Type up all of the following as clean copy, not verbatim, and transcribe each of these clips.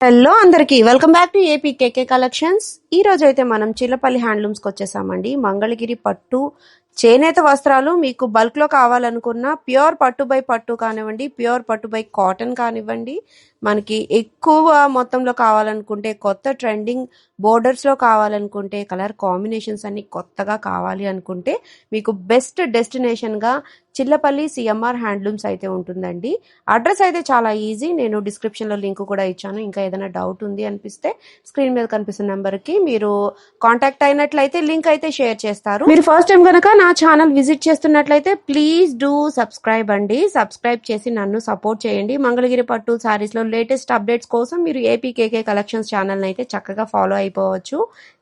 Hello అందరికి welcome back to AP KK collections. ఈ రోజు అయితే మనం చిల్లపల్లి హ్యాండ్లూమ్స్కి వచ్చేసామండి. మంగళగిరి పట్టు చేనేత వస్త్రాలు మీకు బల్క్ లో కావాలనుకున్న ప్యూర్ పట్టు బై పట్టు కానివ్వండి, ప్యూర్ పట్టు బై కాటన్ కానివ్వండి, మనకి ఎక్కువ మొత్తంలో కావాలనుకుంటే కొత్త ట్రెండింగ్ బోర్డర్స్ లో కావాలనుకుంటే కలర్ కాంబినేషన్స్ అన్ని కొత్తగా కావాలి అనుకుంటే మీకు బెస్ట్ డెస్టినేషన్ గా చిల్లపల్లి సిఎంఆర్ హ్యాండ్లూమ్స్ అయితే ఉంటుందండి. అడ్రస్ అయితే చాలా ఈజీ, నేను డిస్క్రిప్షన్లో లింక్ కూడా ఇచ్చాను. ఇంకా ఏదైనా డౌట్ ఉంది అనిపిస్తే స్క్రీన్ మీద కనిపిస్తున్న నెంబర్కి మీరు కాంటాక్ట్ అయినట్లయితే లింక్ అయితే షేర్ చేస్తారు. మీరు ఫస్ట్ టైం కనుక నా ఛానల్ విజిట్ చేస్తున్నట్లయితే ప్లీజ్ డూ సబ్స్క్రైబ్ అండి. సబ్స్క్రైబ్ చేసి నన్ను సపోర్ట్ చేయండి. మంగళగిరి పట్టు సారీస్ లో లేటెస్ట్ అప్డేట్స్ కోసం మీరు ఏపీకేకే కలెక్షన్స్ ఛానల్ అయితే చక్కగా ఫాలో అయిపోవచ్చు.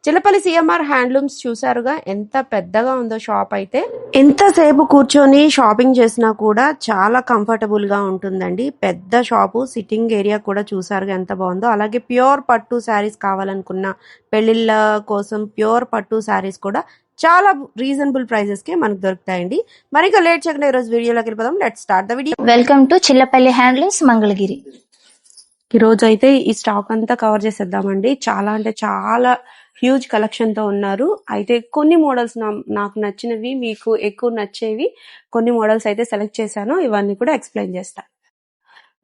చిల్లపల్లి సిఎంఆర్ హ్యాండ్లూమ్స్ చూసారుగా ఎంత పెద్దగా ఉందో షాప్ అయితే. ఎంతసేపు కూర్చొని షాపింగ్ చేసినా కూడా చాలా కంఫర్టబుల్ గా ఉంటుందండి. పెద్ద షాపు, సిట్టింగ్ ఏరియా కూడా చూసారుగా ఎంత బాగుందో. అలాగే ప్యూర్ పట్టు శారీస్ కావాలనుకున్న పెళ్లిళ్ళ కోసం ప్యూర్ పట్టు శారీస్ కూడా చాలా రీజనబుల్ ప్రైజెస్ కి మనకు దొరుకుతాయండి. మరి ఇక లేట్ చేయకుండా ఈ రోజు వీడియోలోకి వెళ్ళిపోదాం. Let's start the video. Welcome to Chillapalli handlooms Mangalagiri. ఈ రోజు అయితే ఈ స్టాక్ అంతా కవర్ చేసేద్దామండి. చాలా అంటే చాలా హ్యూజ్ కలెక్షన్ తో ఉన్నారు. అయితే కొన్ని మోడల్స్ నాకు నచ్చినవి, మీకు ఎక్కువ నచ్చేవి కొన్ని మోడల్స్ అయితే సెలెక్ట్ చేశాను. ఇవన్నీ కూడా ఎక్స్ప్లెయిన్ చేస్తాను.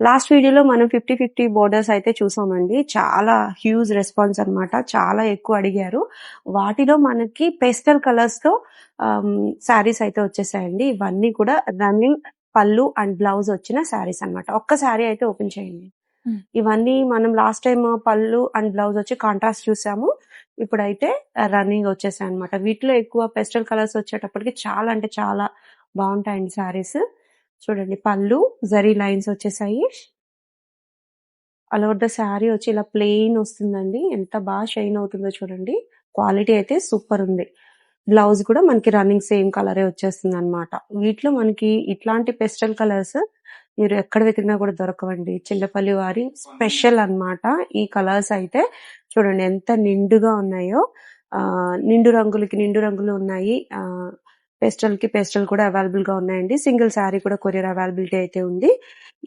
లాస్ట్ వీడియోలో మనం 50-50 బోర్డర్స్ అయితే చూసామండి. చాలా హ్యూజ్ రెస్పాన్స్ అన్నమాట. చాలా ఎక్కువ అడిగారు. వాటిలో మనకి పేస్టల్ కలర్స్ తో శారీస్ అయితే వచ్చేసాయండి. ఇవన్నీ కూడా రన్నింగ్ పళ్ళు అండ్ బ్లౌజ్ వచ్చిన శారీస్ అన్నమాట. ఒక్క శారీ అయితే ఓపెన్ చేయండి. ఇవన్నీ మనం లాస్ట్ టైం పళ్ళు అండ్ బ్లౌజ్ వచ్చి కాంట్రాస్ట్ చూసాము. ఇప్పుడైతే రన్నింగ్ వచ్చేసాయి అనమాట. వీటిలో ఎక్కువ పెస్టల్ కలర్స్ వచ్చేటప్పటికి చాలా అంటే చాలా బాగుంటాయండి శారీస్. చూడండి, పళ్ళు జరీ లైన్స్ వచ్చేసాయి. ఆల్ ఓవర్ ద శారీ వచ్చి ఇలా ప్లెయిన్ వస్తుందండి. ఎంత బాగా షైన్ అవుతుందో చూడండి. క్వాలిటీ అయితే సూపర్ ఉంది. బ్లౌజ్ కూడా మనకి రన్నింగ్ సేమ్ కలరే వచ్చేస్తుంది అనమాట. వీటిలో మనకి ఇట్లాంటి పెస్టల్ కలర్స్ మీరు ఎక్కడ వెతికినా కూడా దొరకవండి. చిల్లపల్లి వారి స్పెషల్ అన్నమాట. ఈ కలర్స్ అయితే చూడండి ఎంత నిండుగా ఉన్నాయో. నిండు రంగులకి నిండు రంగులు ఉన్నాయి. పెస్టల్ కి పెస్టల్ కూడా అవైలబుల్ గా ఉన్నాయండి. సింగిల్ శారీ కూడా కొరియర్ అవైలబిలిటీ అయితే ఉంది.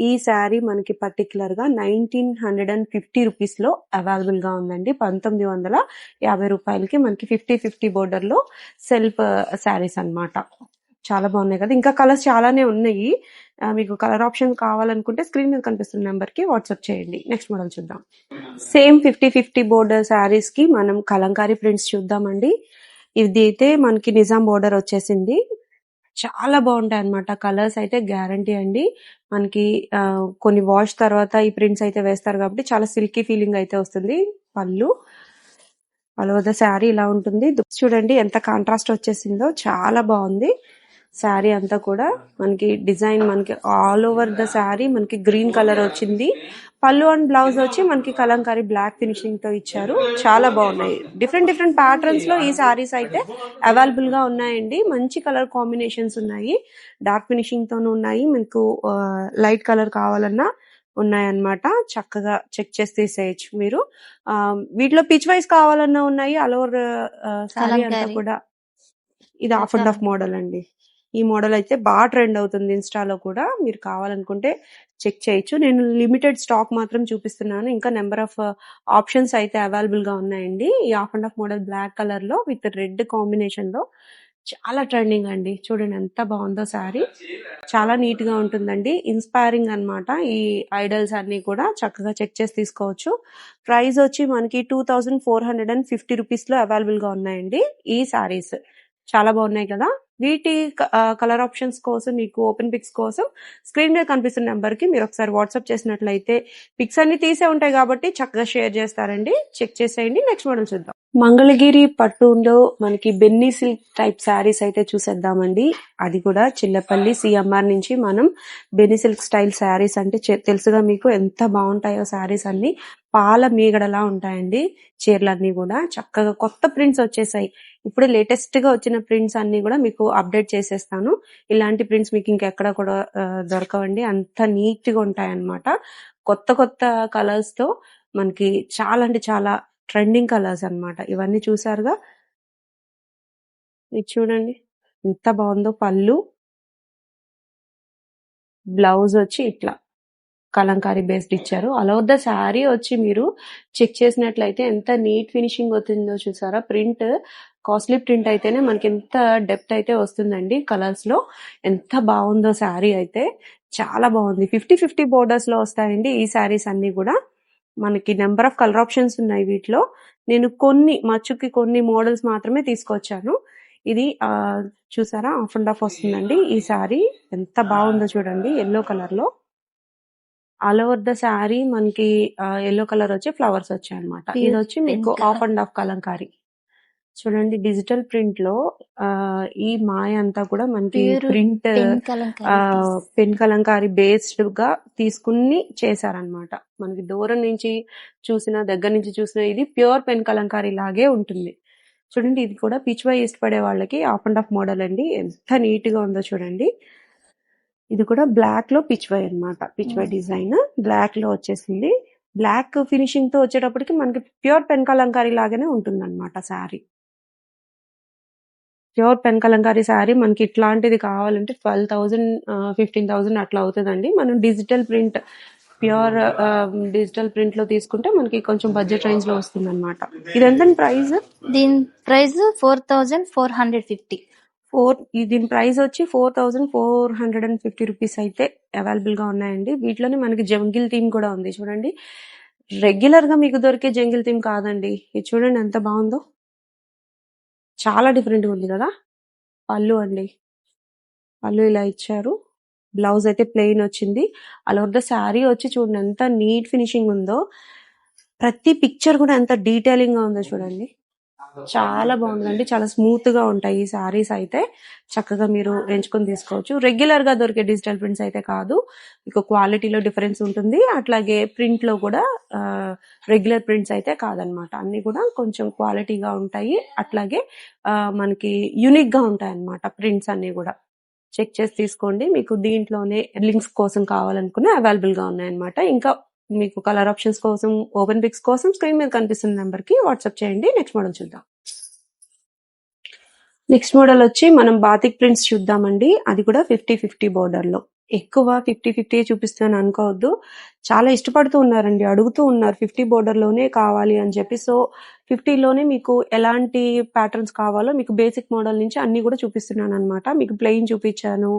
ఈ శారీ మనకి పర్టికులర్ గా 1950 రూపీస్ లో అవైలబుల్ గా ఉందండి. 1950 రూపాయలకి మనకి 50-50 బోర్డర్ లో సెల్ఫ్ శారీస్ అన్నమాట. చాలా బాగున్నాయి కదా. ఇంకా కలర్స్ చాలానే ఉన్నాయి. మీకు కలర్ ఆప్షన్ కావాలనుకుంటే స్క్రీన్ మీద కనిపిస్తున్న నెంబర్ కి వాట్సాప్ చేయండి. నెక్స్ట్ మోడల్ చూద్దాం. సేమ్ 50-50 బోర్డర్ శారీస్ కి మనం కలంకారీ ప్రింట్స్ చూద్దామండి. ఇది అయితే మనకి నిజాం బోర్డర్ వచ్చేసింది. చాలా బాగుంటాయి అన్నమాట. కలర్స్ అయితే గ్యారంటీ అండి. మనకి కొన్ని వాష్ తర్వాత ఈ ప్రింట్స్ అయితే వేస్తారు కాబట్టి చాలా సిల్కీ ఫీలింగ్ అయితే వస్తుంది. పళ్ళు ఆల్ ఓవర్ ద శారీ ఇలా ఉంటుంది. చూడండి ఎంత కాంట్రాస్ట్ వచ్చేసిందో, చాలా బాగుంది. శారీ అంతా కూడా మనకి డిజైన్ మనకి ఆల్ ఓవర్ ద శారీ మనకి గ్రీన్ కలర్ వచ్చింది. పళ్ళు అండ్ బ్లౌజ్ వచ్చి మనకి కలంకారీ బ్లాక్ ఫినిషింగ్ తో ఇచ్చారు. చాలా బాగున్నాయి. డిఫరెంట్ డిఫరెంట్ ప్యాటర్న్స్ లో ఈ శారీస్ అయితే అవైలబుల్ గా ఉన్నాయండి. మంచి కలర్ కాంబినేషన్స్ ఉన్నాయి. డార్క్ ఫినిషింగ్ తోనూ ఉన్నాయి. మీకు లైట్ కలర్ కావాలన్నా ఉన్నాయన్నమాట. చక్కగా చెక్ చేసి తీసేయచ్చు మీరు. వీటిలో పిచ్ వైస్ కావాలన్నా ఉన్నాయి. ఆల్ ఓవర్ శారీ అంతా కూడా. ఇది హాఫ్ అండ్ హాఫ్ మోడల్ అండి. ఈ మోడల్ అయితే బాగా ట్రెండ్ అవుతుంది ఇన్స్టాలో కూడా. మీరు కావాలనుకుంటే చెక్ చేయొచ్చు. నేను లిమిటెడ్ స్టాక్ మాత్రం చూపిస్తున్నాను. ఇంకా నెంబర్ ఆఫ్ ఆప్షన్స్ అయితే అవైలబుల్ గా ఉన్నాయండి. ఈ half and half model black colour లో విత్ రెడ్ కాంబినేషన్ లో చాలా ట్రెండింగ్ అండి. చూడండి ఎంత బాగుందో శారీ. చాలా నీట్ గా ఉంటుందండి. ఇన్స్పైరింగ్ అన్నమాట. ఈ ఐడల్స్ అన్ని కూడా చక్కగా చెక్ చేసి తీసుకోవచ్చు. ప్రైస్ వచ్చి మనకి 2450 రూపీస్ లో అవైలబుల్ గా ఉన్నాయండి ఈ శారీస్. చాలా బాగున్నాయి కదా. వీటి కలర్ ఆప్షన్స్ కోసం, మీకు ఓపెన్ పిక్స్ కోసం స్క్రీన్ మీద కనిపిస్తున్న నెంబర్ కి మీరు ఒకసారి వాట్సాప్ చేసినట్లయితే పిక్స్ అన్ని తీసే ఉంటాయి కాబట్టి చక్కగా షేర్ చేస్తారండి. చెక్ చేసేయండి. నెక్స్ట్ మోడల్ చూద్దాం. మంగళగిరి పట్టులో మనకి బెన్నీ సిల్క్ టైప్ శారీస్ అయితే చూసేద్దామండి. అది కూడా చిల్లపల్లి సిఎంఆర్ నుంచి మనం బెన్నీ సిల్క్ స్టైల్ శారీస్ అంటే తెలుసుగా మీకు ఎంత బాగుంటాయో. శారీస్ అన్ని పాల మీగడలా ఉంటాయండి. చీరలన్నీ కూడా చక్కగా కొత్త ప్రింట్స్ వచ్చేసాయి. ఇప్పుడే లేటెస్ట్ గా వచ్చిన ప్రింట్స్ అన్ని కూడా మీకు అప్డేట్ చేసేస్తాను. ఇలాంటి ప్రింట్స్ మీకు ఇంకెక్కడ కూడా దొరకవండి. అంత నీట్ గా ఉంటాయి అన్నమాట. కొత్త కొత్త కలర్స్ తో మనకి చాలా అంటే చాలా ట్రెండింగ్ కలర్స్ అన్నమాట. ఇవన్నీ చూసారుగా. ఇది చూడండి ఎంత బాగుందో. పళ్ళు బ్లౌజ్ వచ్చి ఇట్లా కలంకారీ బేస్డ్ ఇచ్చారు. ఆల్ ఓవర్ ద శారీ వచ్చి మీరు చెక్ చేసినట్లయితే ఎంత నీట్ ఫినిషింగ్ వచ్చిందో చూసారా. ప్రింట్ కాస్ట్లీ ప్రింట్ అయితేనే మనకి ఎంత డెప్త్ అయితే వస్తుందండి కలర్స్ లో. ఎంత బాగుందో శారీ అయితే, చాలా బాగుంది. 50-50 బోర్డర్స్ లో వస్తాయండి ఈ శారీస్ అన్ని కూడా. మనకి నెంబర్ ఆఫ్ కలర్ ఆప్షన్స్ ఉన్నాయి వీటిలో. నేను కొన్ని మచ్చుకి కొన్ని మోడల్స్ మాత్రమే తీసుకొచ్చాను. ఇది చూసారా, ఆఫ్ అండ్ ఆఫ్ వస్తుందండి ఈ శారీ. ఎంత బాగుందో చూడండి, ఎల్లో కలర్ లో. ఆల్ ఓవర్ ద శారీ మనకి ఎల్లో కలర్ వచ్చి ఫ్లవర్స్ వచ్చాయి అనమాట. ఇది వచ్చి మీకు ఆఫ్ అండ్ ఆఫ్ కలంకారీ. చూడండి, డిజిటల్ ప్రింట్ లో ఈ మాయ అంతా కూడా మనకి ప్రింట్ పెన్ కలంకారీ బేస్డ్ గా తీసుకుని చేశారనమాట. మనకి దూరం నుంచి చూసిన, దగ్గర నుంచి చూసిన ఇది ప్యూర్ పెన్ కలంకారీ లాగే ఉంటుంది. చూడండి, ఇది కూడా పిచ్వై ఇష్టపడే వాళ్ళకి ఆఫ్ అండ్ ఆఫ్ మోడల్ అండి. ఎంత నీట్ గా ఉందో చూడండి. ఇది కూడా బ్లాక్ లో పిచ్వై అన్నమాట. పిచ్వై డిజైన్ బ్లాక్ లో వచ్చేసింది. బ్లాక్ ఫినిషింగ్ తో వచ్చేటప్పటికి మనకి ప్యూర్ పెన్ కలంకారీ లాగానే ఉంటుంది అనమాట శారీ. ప్యూర్ పెన్ కలంకారీ శారీ మనకి ఇట్లాంటిది కావాలంటే 12,000 15,000 అట్లా అవుతుందండి. మనం digital print, pure digital print లో తీసుకుంటే మనకి కొంచెం బడ్జెట్ రేంజ్ లో వస్తుంది అనమాట. ఇది ఎంత ప్రైస్? దీని ప్రైస్ 4,450. దీని ప్రైస్ వచ్చి 4,450 రూపీస్ అయితే అవైలబుల్ గా ఉన్నాయండి. వీటిలోనే మనకి జంగిల్ థీమ్ కూడా ఉంది చూడండి. రెగ్యులర్ గా మీకు దొరికే జంగిల్ థీమ్ కాదండి. ఇది చూడండి ఎంత బాగుందో, చాలా డిఫరెంట్ గా ఉంది కదా. పళ్ళు అండి, పళ్ళు ఇలా ఇచ్చారు. బ్లౌజ్ అయితే ప్లెయిన్ వచ్చింది. ఆల్ ఓవర్ ద శారీ వచ్చి చూడండి ఎంత నీట్ ఫినిషింగ్ ఉందో. ప్రతి పిక్చర్ కూడా ఎంత డీటెయిలింగ్ గా ఉందో చూడండి. చాలా బాగుందండి. చాలా స్మూత్ గా ఉంటాయి ఈ శారీస్ అయితే. చక్కగా మీరు ఎంచుకొని తీసుకోవచ్చు. రెగ్యులర్ గా దొరికే డిజిటల్ ప్రింట్స్ అయితే కాదు, మీకు క్వాలిటీలో డిఫరెన్స్ ఉంటుంది. అట్లాగే ప్రింట్ లో కూడా రెగ్యులర్ ప్రింట్స్ అయితే కాదనమాట. అన్ని కూడా కొంచెం క్వాలిటీగా ఉంటాయి. అట్లాగే మనకి యూనిక్ గా ఉంటాయి అన్నమాట ప్రింట్స్ అన్ని కూడా. చెక్ చేసి తీసుకోండి. మీకు దీంట్లోనే లింక్స్ కోసం కావాలనుకునే అవైలబుల్ గా ఉన్నాయన్నమాట. ఇంకా మీకు కలర్ ఆప్షన్స్ కోసం, ఓపెన్ పిక్స్ కోసం స్క్రీన్ మీద కనిపిస్తున్న నెంబర్ కి వాట్సాప్ చేయండి. నెక్స్ట్ మోడల్ చూద్దాం. నెక్స్ట్ మోడల్ వచ్చి మనం బాతిక్ ప్రింట్స్ చూద్దామండి. అది కూడా 50-50 బోర్డర్ లో. ఎక్కువ 50-50 చూపిస్తాను అనుకోవద్దు, చాలా ఇష్టపడుతూ ఉన్నారండి, అడుగుతూ ఉన్నారు 50 బోర్డర్ లోనే కావాలి అని చెప్పి. సో 50 లోనే మీకు ఎలాంటి ప్యాటర్న్స్ కావాలో మీకు బేసిక్ మోడల్ నుంచి అన్ని కూడా చూపిస్తున్నాను అనమాట. మీకు ప్లెయిన్ చూపించాను,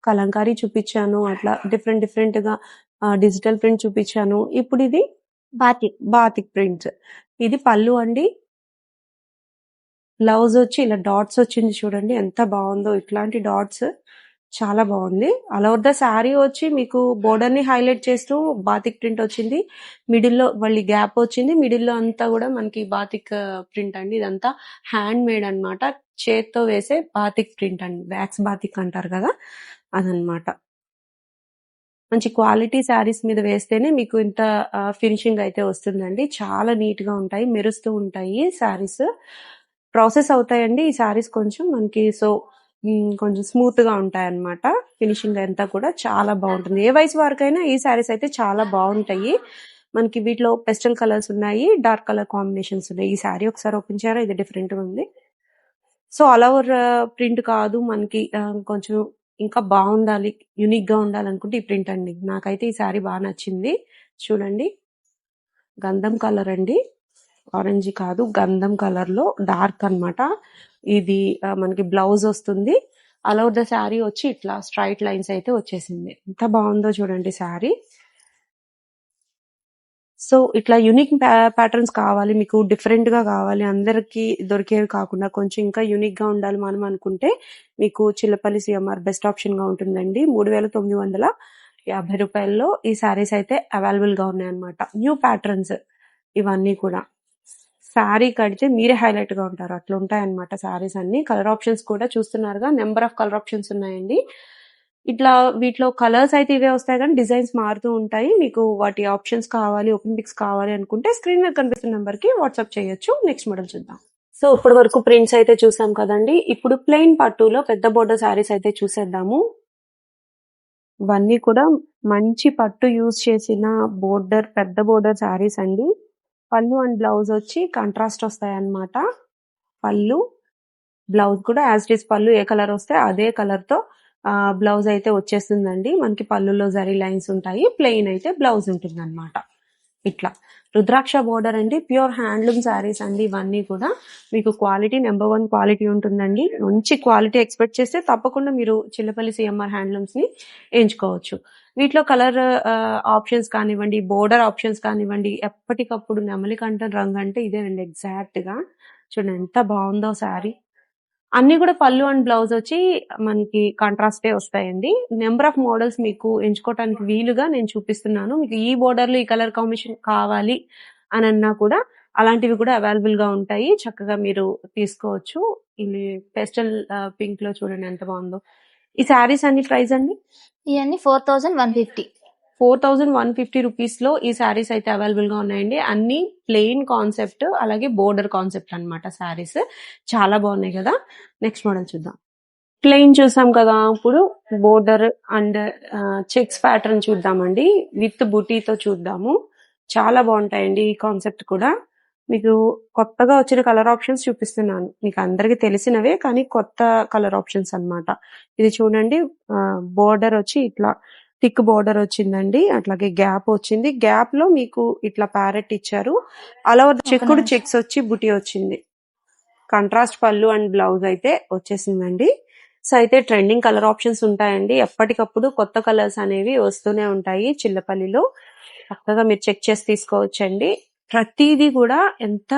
కలంకారీ చూపించాను, అట్లా డిఫరెంట్ గా డిజిటల్ ప్రింట్ చూపించాను. ఇప్పుడు ఇది బాతిక్ ప్రింట్స్. ఇది పళ్ళు అండి. బ్లౌజ్ వచ్చి ఇలా డాట్స్ వచ్చింది చూడండి, ఎంత బాగుందో. ఇట్లాంటి డాట్స్ చాలా బాగుంది. ఆల్ ఓవర్ ద శారీ వచ్చి మీకు బోర్డర్ ని హైలైట్ చేస్తూ బాతిక్ ప్రింట్ వచ్చింది. మిడిల్ లో మళ్ళీ గ్యాప్ వచ్చింది. మిడిల్ లో అంతా కూడా మనకి బాతిక్ ప్రింట్ అండి. ఇదంతా హ్యాండ్ మేడ్ అన్నమాట. చేత్తో వేసే బాతిక్ ప్రింట్ అండి. వ్యాక్స్ బాతిక్ అంటారు కదా, అదనమాట. మంచి క్వాలిటీ శారీస్ మీద వేస్తేనే మీకు ఇంత ఫినిషింగ్ అయితే వస్తుందండి. చాలా నీట్ గా ఉంటాయి, మెరుస్తూ ఉంటాయి శారీస్. ప్రాసెస్ అవుతాయండి ఈ శారీస్ కొంచెం మనకి. సో కొంచెం స్మూత్ గా ఉంటాయి అన్నమాట. ఫినిషింగ్ అంతా కూడా చాలా బాగుంటుంది. ఏ వయసు వారికైనా ఈ శారీస్ అయితే చాలా బాగుంటాయి. మనకి వీటిలో పెస్టల్ కలర్స్ ఉన్నాయి, డార్క్ కలర్ కాంబినేషన్స్ ఉన్నాయి. ఈ శారీ ఒకసారి ఓపెన్ చేయారా, ఇది డిఫరెంట్ గా ఉంది. సో ఆల్ ఓవర్ ప్రింట్ కాదు మనకి, కొంచెం ఇంకా బాగుండాలి, యూనిక్ గా ఉండాలనుకుంటే ఈ ప్రింట్ అండి. నాకైతే ఈ శారీ బాగా నచ్చింది. చూడండి, గంధం కలర్ అండి, ఆరెంజ్ కాదు, గంధం కలర్ లో డార్క్ అన్నమాట. ఇది మనకి బ్లౌజ్ వస్తుంది. ఆల్ ఓవర్ ద శారీ వచ్చి ఇట్లా స్ట్రైట్ లైన్స్ అయితే వచ్చేసింది. ఎంత బాగుందో చూడండి శారీ. సో ఇట్లా యూనిక్ ప్యాటర్న్స్ కావాలి మీకు, డిఫరెంట్ గా కావాలి, అందరికి దొరికేవి కాకుండా కొంచెం ఇంకా యూనిక్ గా ఉండాలి మనం అనుకుంటే మీకు చిల్లపల్లి సిఎంఆర్ బెస్ట్ ఆప్షన్ గా ఉంటుందండి. 3,950 రూపాయల్లో ఈ శారీస్ అయితే అవైలబుల్ గా ఉన్నాయన్నమాట. న్యూ ప్యాటర్న్స్ ఇవన్నీ కూడా. శారీ కడితే మీరే హైలైట్ గా ఉంటారు, అట్లా ఉంటాయన్నమాట శారీస్ అన్ని. కలర్ ఆప్షన్స్ కూడా చూస్తున్నారుగా, నెంబర్ ఆఫ్ కలర్ ఆప్షన్స్ ఉన్నాయండి. ఇట్లా వీటిలో కలర్స్ అయితే ఇవే వస్తాయి కానీ డిజైన్స్ మారుతూ ఉంటాయి. మీకు వాటి ఆప్షన్స్ కావాలి, ఓపెన్ పిక్స్ కావాలి అనుకుంటే స్క్రీన్ మీద కనిపిస్తున్న నెంబర్ కి వాట్సాప్ చేయొచ్చు. నెక్స్ట్ మోడల్ చూద్దాం. సో ఇప్పటి వరకు ప్రింట్స్ అయితే చూసాం కదండి. ఇప్పుడు ప్లెయిన్ పట్టులో పెద్ద బోర్డర్ శారీస్ అయితే చూసేద్దాము. ఇవన్నీ కూడా మంచి పట్టు యూజ్ చేసిన బోర్డర్, పెద్ద బోర్డర్ శారీస్ అండి. పళ్ళు అండ్ బ్లౌజ్ వచ్చి కాంట్రాస్ట్ వస్తాయి అన్నమాట. పళ్ళు బ్లౌజ్ కూడా యాజ్ ఇట్ ఈస్, పళ్ళు ఏ కలర్ వస్తే అదే కలర్ తో బ్లౌజ్ అయితే వచ్చేస్తుందండి. మనకి పళ్ళులో జరీ లైన్స్ ఉంటాయి. ప్లెయిన్ అయితే బ్లౌజ్ ఉంటుందన్నమాట. ఇట్లా రుద్రాక్ష బోర్డర్ అండి, ప్యూర్ హ్యాండ్లూమ్ శారీస్ అండి. ఇవన్నీ కూడా మీకు క్వాలిటీ నెంబర్ 1 క్వాలిటీ ఉంటుందండి. మంచి క్వాలిటీ ఎక్స్పెక్ట్ చేస్తే తప్పకుండా మీరు చిల్లపల్లి సిఎంఆర్ హ్యాండ్లూమ్స్ ని ఎంచుకోవచ్చు. వీటిలో కలర్ ఆప్షన్స్ కానివ్వండి, బోర్డర్ ఆప్షన్స్ కానివ్వండి, ఎప్పటికప్పుడు నెమలికంఠం రంగు అంటే ఇదేనండి ఎగ్జాక్ట్ గా. చూడండి ఎంత బాగుందో శారీ. అన్ని కూడా పళ్ళు అండ్ బ్లౌజ్ వచ్చి మనకి కాంట్రాస్టే వస్తాయండి. నెంబర్ ఆఫ్ మోడల్స్ మీకు ఎంచుకోవడానికి వీలుగా నేను చూపిస్తున్నాను. మీకు ఈ బోర్డర్ లో ఈ కలర్ కాంబినేషన్ కావాలి అని అన్నా కూడా అలాంటివి కూడా అవైలబుల్ గా ఉంటాయి. చక్కగా మీరు తీసుకోవచ్చు. ఇది పెస్టల్ పింక్ లో చూడండి ఎంత బాగుందో. ఈ శారీస్ అన్ని ప్రైస్ అండి ఇవన్నీ 4150. 4150 రూపీస్ లో ఈ శారీస్ అయితే అవైలబుల్ గా ఉన్నాయండి. అన్ని ప్లెయిన్ కాన్సెప్ట్ అలాగే బోర్డర్ కాన్సెప్ట్ అన్నమాట శారీస్. చాలా బాగున్నాయి కదా. నెక్స్ట్ మోడల్ చూద్దాం. ప్లెయిన్ చూసాం కదా, ఇప్పుడు బోర్డర్ అండ్ చెక్స్ ప్యాటర్న్ చూద్దామండి. విత్ బుటీతో చూద్దాము. చాలా బాగుంటాయండి ఈ కాన్సెప్ట్ కూడా. మీకు కొత్తగా వచ్చిన కలర్ ఆప్షన్స్ చూపిస్తున్నాను. మీకు అందరికి తెలిసినవే కానీ కొత్త కలర్ ఆప్షన్స్ అన్నమాట. ఇది చూడండి, బోర్డర్ వచ్చి ఇట్లా థిక్ బోర్డర్ వచ్చిందండి. అట్లాగే గ్యాప్ వచ్చింది. గ్యాప్ లో మీకు ఇట్లా ప్యారెట్ ఇచ్చారు. అలా చెక్కుడు చెక్స్ వచ్చి బుటీ వచ్చింది. కాంట్రాస్ట్ పళ్ళు అండ్ బ్లౌజ్ అయితే వచ్చేసిందండి. సో అయితే ట్రెండింగ్ కలర్ ఆప్షన్స్ ఉంటాయండి. ఎప్పటికప్పుడు కొత్త కలర్స్ అనేవి వస్తూనే ఉంటాయి చిల్లపల్లిలో. చక్కగా మీరు చెక్ చేసి తీసుకోవచ్చండి. ప్రతిదీ కూడా ఎంత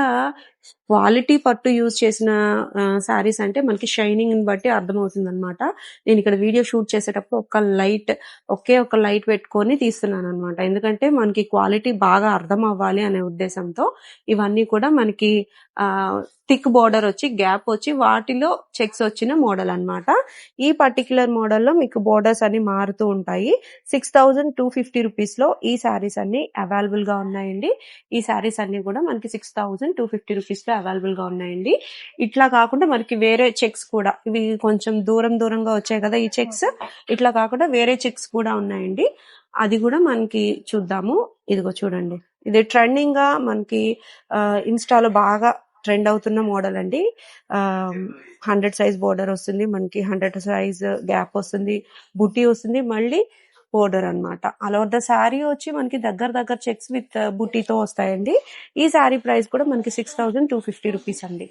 క్వాలిటీ పట్టు యూజ్ చేసిన శారీస్ అంటే మనకి షైనింగ్ ని బట్టి అర్థమవుతుంది అనమాట. నేను ఇక్కడ వీడియో షూట్ చేసేటప్పుడు ఒకే ఒక లైట్ పెట్టుకొని తీస్తున్నాను అనమాట. ఎందుకంటే మనకి క్వాలిటీ బాగా అర్థం అవ్వాలి అనే ఉద్దేశంతో. ఇవన్నీ కూడా మనకి థిక్ బోర్డర్ వచ్చి గ్యాప్ వచ్చి వాటిలో చెక్స్ వచ్చిన మోడల్ అన్నమాట. ఈ పర్టికులర్ మోడల్లో మీకు బోర్డర్స్ అన్ని మారుతూ ఉంటాయి. 6250 రూపీస్ లో ఈ శారీస్ అన్ని అవైలబుల్ గా ఉన్నాయండి. ఈ శారీస్ అన్ని కూడా మనకి 6250 రూపీస్ లో అవైలబుల్ గా ఉన్నాయండి. ఇట్లా కాకుండా మనకి వేరే చెక్స్ కూడా, ఇవి కొంచెం దూరంగా వచ్చాయి కదా ఈ చెక్స్. ఇట్లా కాకుండా వేరే చెక్స్ కూడా ఉన్నాయండి. అది కూడా మనకి చూద్దాము. ఇదిగో చూడండి, ఇది ట్రెండింగ్ గా మనకి ఇన్స్టాలో బాగా ట్రెండ్ అవుతున్న మోడల్ అండి. 100 సైజ్ బోర్డర్ వస్తుంది మనకి, 100 సైజ్ గ్యాప్ వస్తుంది, బుటీ వస్తుంది, మళ్ళీ బోర్డర్ అన్నమాట. అలా ద శారీ వచ్చి మనకి దగ్గర చెక్స్ విత్ బుటీతో వస్తాయండి. ఈ శారీ ప్రైస్ కూడా మనకి 6250 రూపీస్ అండి.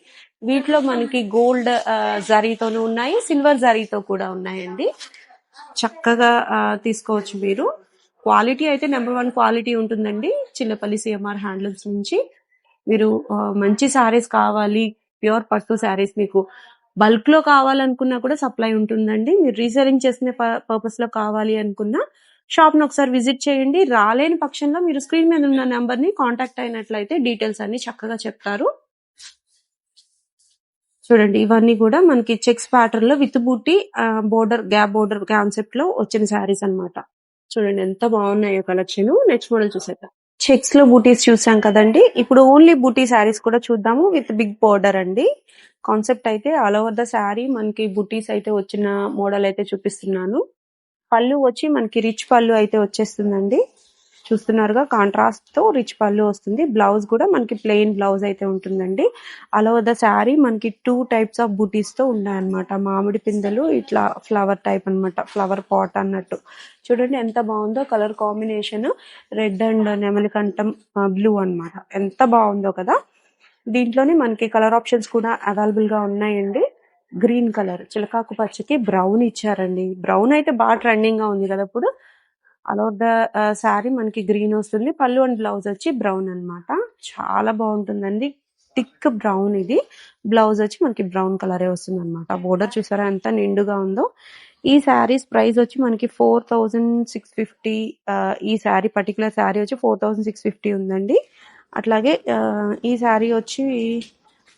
వీటిలో మనకి గోల్డ్ జరీతోనూ ఉన్నాయి, సిల్వర్ జరీతో కూడా ఉన్నాయండి. చక్కగా తీసుకోవచ్చు మీరు. క్వాలిటీ అయితే నెంబర్ 1 క్వాలిటీ ఉంటుందండి చిల్లపల్లి సిఎంఆర్ హ్యాండ్లూమ్స్ నుంచి. మీరు మంచి శారీస్ కావాలి, ప్యూర్ పట్టు శారీస్ మీకు బల్క్ లో కావాలనుకున్నా కూడా సప్లై ఉంటుందండి. మీరు రీసేలింగ్ చేసిన పర్పస్ లో కావాలి అనుకున్నా షాప్ ను ఒకసారి విజిట్ చేయండి. రాలేని పక్షంలో మీరు స్క్రీన్ మీద ఉన్న నెంబర్ ని కాంటాక్ట్ అయినట్లయితే డీటెయిల్స్ అన్ని చక్కగా చెప్తారు. చూడండి, ఇవన్నీ కూడా మనకి చెక్స్ ప్యాటర్న్ లో విత్ బూటీ బోర్డర్ గ్యాప్ బోర్డర్ కాన్సెప్ట్ లో వచ్చిన శారీస్ అన్నమాట. చూడండి ఎంత బాగున్నాయో కలెక్షన్. నెక్స్ట్ మోడల్ చూసేద్దాం. చెక్స్ లో బూటీస్ చూసాం కదండి, ఇప్పుడు ఓన్లీ బూటీ శారీస్ కూడా చూద్దాము విత్ బిగ్ బోర్డర్ అండి. కాన్సెప్ట్ అయితే ఆల్ ఓవర్ ద శారీ మనకి బూటీస్ అయితే వచ్చిన మోడల్ అయితే చూపిస్తున్నాను. పళ్ళు వచ్చి మనకి రిచ్ పళ్ళు అయితే వచ్చేస్తుందండి. చూస్తున్నారుగా, కాంట్రాస్ట్ తో రిచ్ పళ్ళు వస్తుంది. బ్లౌజ్ కూడా మనకి ప్లెయిన్ బ్లౌజ్ అయితే ఉంటుందండి. ఆల్ ఓవర్ ద శారీ మనకి 2 టైప్స్ ఆఫ్ బూటీస్ తో ఉన్నాయన్నమాట. మామిడి పిందెలు ఇట్లా ఫ్లవర్ టైప్ అన్నమాట, ఫ్లవర్ పాట్ అన్నట్టు. చూడండి ఎంత బాగుందో కలర్ కాంబినేషన్, రెడ్ అండ్ నెమలికంఠం బ్లూ అన్నమాట. ఎంత బాగుందో కదా. దీంట్లోనే మనకి కలర్ ఆప్షన్స్ కూడా అవైలబుల్ గా ఉన్నాయండి. గ్రీన్ కలర్, చిలకాకు పచ్చకి బ్రౌన్ ఇచ్చారండి. బ్రౌన్ అయితే బాగా ట్రెండింగ్ గా ఉంది కదా ఇప్పుడు. ఆల్ ఓవర్ ద శారీ మనకి గ్రీన్ వస్తుంది. పళ్ళు అండ్ బ్లౌజ్ వచ్చి బ్రౌన్ అన్నమాట. చాలా బాగుంటుందండి, థిక్ బ్రౌన్. ఇది బ్లౌజ్ వచ్చి మనకి బ్రౌన్ కలరే వస్తుంది అనమాట. బోర్డర్ చూసారా ఎంత నిండుగా ఉందో. ఈ శారీస్ ప్రైస్ వచ్చి మనకి 4650. ఈ శారీ పర్టికులర్ శారీ వచ్చి 4650 ఉందండి. అట్లాగే ఈ శారీ వచ్చి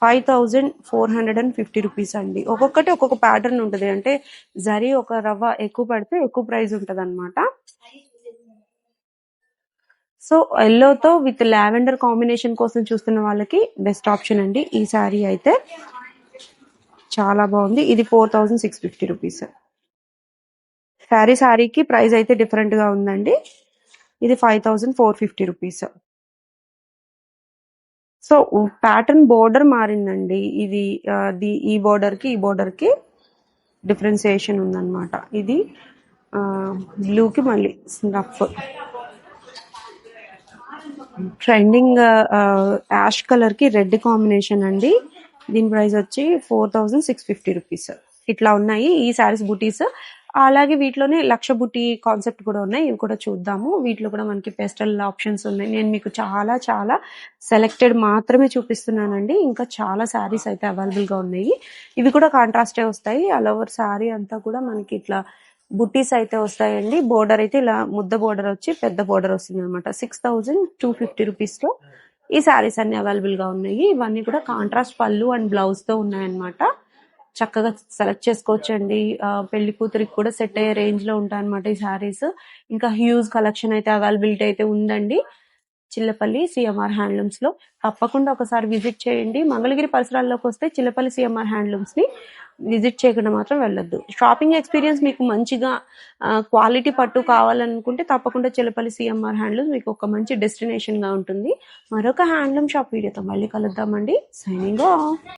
5450 రూపీస్ అండి. ఒక్కొక్కటి ఒక్కొక్క ప్యాటర్న్ ఉంటుంది. అంటే జరీ ఒక రవ్వ ఎక్కువ పడితే ఎక్కువ ప్రైస్ ఉంటుంది అనమాట. సో ఎల్లోతో విత్ లావెండర్ కాంబినేషన్ కోసం చూస్తున్న వాళ్ళకి బెస్ట్ ఆప్షన్ అండి ఈ శారీ అయితే. చాలా బాగుంది. ఇది 4650 రూపీస్. శారీకి ప్రైస్ అయితే డిఫరెంట్ గా ఉందండి. ఇది 5450 రూపీస్. సో ప్యాటర్న్ బోర్డర్ మారిందండి. ఇది ఈ బోర్డర్ కి డిఫరెన్సియేషన్ ఉందన్నమాట. ఇది బ్లూకి మళ్ళీ రఫ్ ట్రెండింగ్ యాష్ కలర్ కి రెడ్ కాంబినేషన్ అండి. దీని ప్రైస్ వచ్చి 4650 రూపీస్. ఇట్లా ఉన్నాయి ఈ శారీస్ బుటీస్. అలాగే వీటిలోనే లక్ష బుటీ కాన్సెప్ట్ కూడా ఉన్నాయి. ఇవి కూడా చూద్దాము. వీటిలో కూడా మనకి పెస్టల్ ఆప్షన్స్ ఉన్నాయి. నేను మీకు చాలా చాలా సెలెక్టెడ్ మాత్రమే చూపిస్తున్నానండి. ఇంకా చాలా శారీస్ అయితే అవైలబుల్ గా ఉన్నాయి. ఇవి కూడా కాంట్రాస్టే వస్తాయి. ఆల్ ఓవర్ శారీ అంతా కూడా మనకి ఇట్లా బుట్టీస్ అయితే వస్తాయండి. బోర్డర్ అయితే ఇలా ముద్ద బోర్డర్ వచ్చి పెద్ద బోర్డర్ వస్తుంది అనమాట. 6250 రూపీస్ లో ఈ శారీస్ అన్ని అవైలబుల్ గా ఉన్నాయి. ఇవన్నీ కూడా కాంట్రాస్ట్ పళ్ళు అండ్ బ్లౌజ్ తో ఉన్నాయన్నమాట. చక్కగా సెలెక్ట్ చేసుకోవచ్చండి. పెళ్లి కూతురికి కూడా సెట్ అయ్యే రేంజ్ లో ఉంటాయి అనమాట ఈ శారీస్. ఇంకా హ్యూజ్ కలెక్షన్ అయితే అవైలబిలిటీ అయితే ఉందండి చిల్లపల్లి సిఎంఆర్ హ్యాండ్లూమ్స్ లో. తప్పకుండా ఒకసారి విజిట్ చేయండి. మంగళగిరి పరిసరాల్లోకి వస్తే చిల్లపల్లి సిఎంఆర్ హ్యాండ్లూమ్స్ ని విజిట్ చేయకుండా మాత్రం వెళ్ళొద్దు. షాపింగ్ ఎక్స్పీరియన్స్ మీకు మంచిగా క్వాలిటీ పట్టు కావాలనుకుంటే తప్పకుండా చిల్లపల్లి సిఎంఆర్ హ్యాండ్లూమ్స్ మీకు ఒక మంచి డెస్టినేషన్ గా ఉంటుంది. మరొక హ్యాండ్లూమ్ షాప్ వీడియోతో మళ్ళీ కలుద్దామండి. Signing off.